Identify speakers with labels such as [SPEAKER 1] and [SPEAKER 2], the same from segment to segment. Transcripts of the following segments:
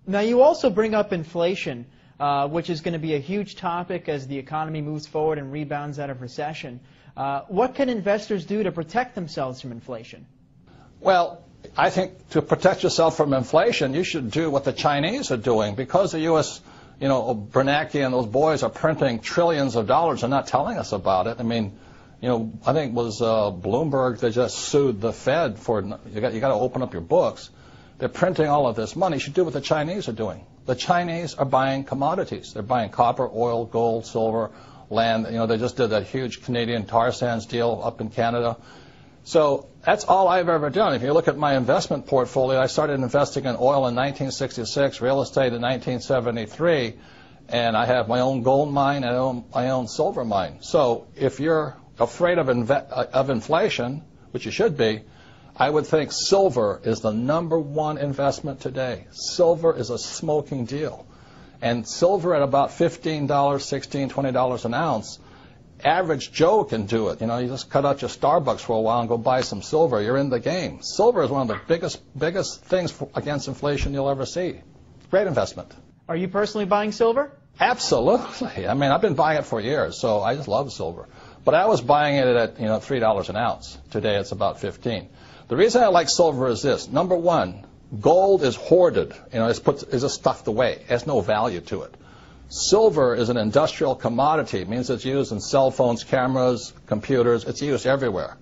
[SPEAKER 1] Now, you also bring up inflation, which is going to be a huge topic as the economy moves forward and rebounds out of recession. What can investors do to protect themselves from inflation?
[SPEAKER 2] Well, I think to protect yourself from inflation, you should do what the Chinese are doing. Because the U.S., Bernanke and those boys are printing trillions of dollars and not telling us about it. I mean, I think it was Bloomberg that just sued the Fed for, you got to open up your books. They're printing all of this money. You should do what the Chinese are doing. The Chinese are buying commodities. They're buying copper, oil, gold, silver, land. They just did that huge Canadian tar sands deal up in Canada. So that's all I've ever done. If you look at my investment portfolio, I started investing in oil in 1966, real estate in 1973, and I have my own gold mine and my own silver mine. So if you're afraid of inflation, which you should be, I would think silver is the #1 investment today. Silver is a smoking deal. And silver at about $15, $16, $20 an ounce, average Joe can do it. You just cut out your Starbucks for a while and go buy some silver. You're in the game. Silver is one of the biggest things against inflation you'll ever see. Great investment.
[SPEAKER 1] Are you personally buying silver?
[SPEAKER 2] Absolutely. I mean, I've been buying it for years, so I just love silver. But I was buying it at $3 an ounce. Today it's about 15. The reason I like silver is this. #1, gold is hoarded. It's just stuffed away. It has no value to it. Silver is an industrial commodity. It means it's used in cell phones, cameras, computers. It's used everywhere.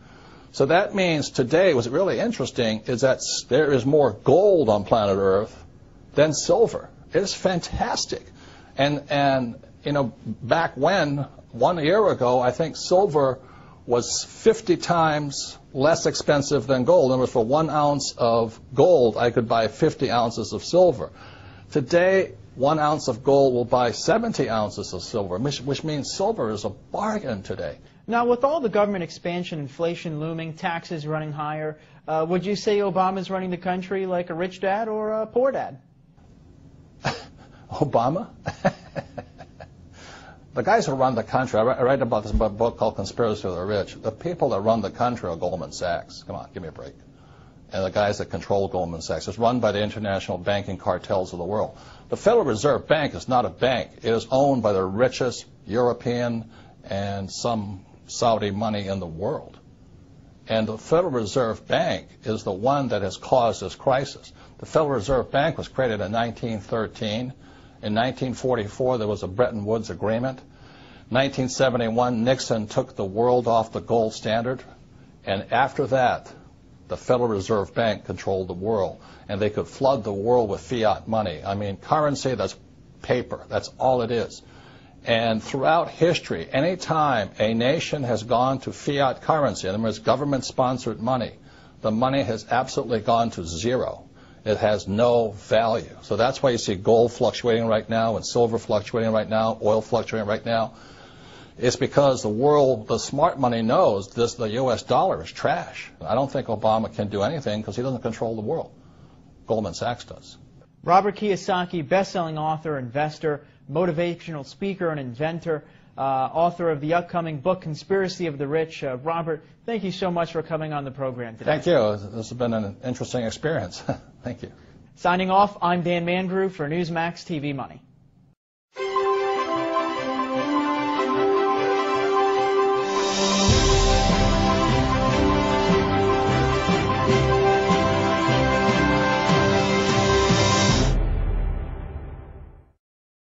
[SPEAKER 2] So that means today, what's really interesting is that there is more gold on planet Earth than silver. It's fantastic. And back when, 1 year ago, I think silver was 50 times less expensive than gold. In other words, for 1 ounce of gold, I could buy 50 ounces of silver. Today, 1 ounce of gold will buy 70 ounces of silver, which means silver is a bargain today.
[SPEAKER 1] Now, with all the government expansion, inflation looming, taxes running higher, would you say Obama's running the country like a rich dad or a poor dad?
[SPEAKER 2] Obama? The guys who run the country, I write about this in a book called Conspiracy of the Rich. The people that run the country are Goldman Sachs. Come on, give me a break. And the guys that control Goldman Sachs. It's run by the international banking cartels of the world. The Federal Reserve Bank is not a bank. It is owned by the richest European and some Saudi money in the world. And the Federal Reserve Bank is the one that has caused this crisis. The Federal Reserve Bank was created in 1913. In 1944, there was a Bretton Woods Agreement. 1971, Nixon took the world off the gold standard. And after that, the Federal Reserve Bank controlled the world. And they could flood the world with fiat money. I mean, currency, that's paper. That's all it is. And throughout history, any time a nation has gone to fiat currency, in other words, government-sponsored money, the money has absolutely gone to zero. It has no value. So that's why you see gold fluctuating right now and silver fluctuating right now, oil fluctuating right now. It's because the world, the smart money knows the U.S. dollar is trash. I don't think Obama can do anything because he doesn't control the world. Goldman Sachs does.
[SPEAKER 1] Robert Kiyosaki, best-selling author, investor, motivational speaker, and inventor, author of the upcoming book, Conspiracy of the Rich. Robert, thank you so much for coming on the program today.
[SPEAKER 2] Thank you. This has been an interesting experience. Thank you.
[SPEAKER 1] Signing off, I'm Dan Mangrew for Newsmax TV Money.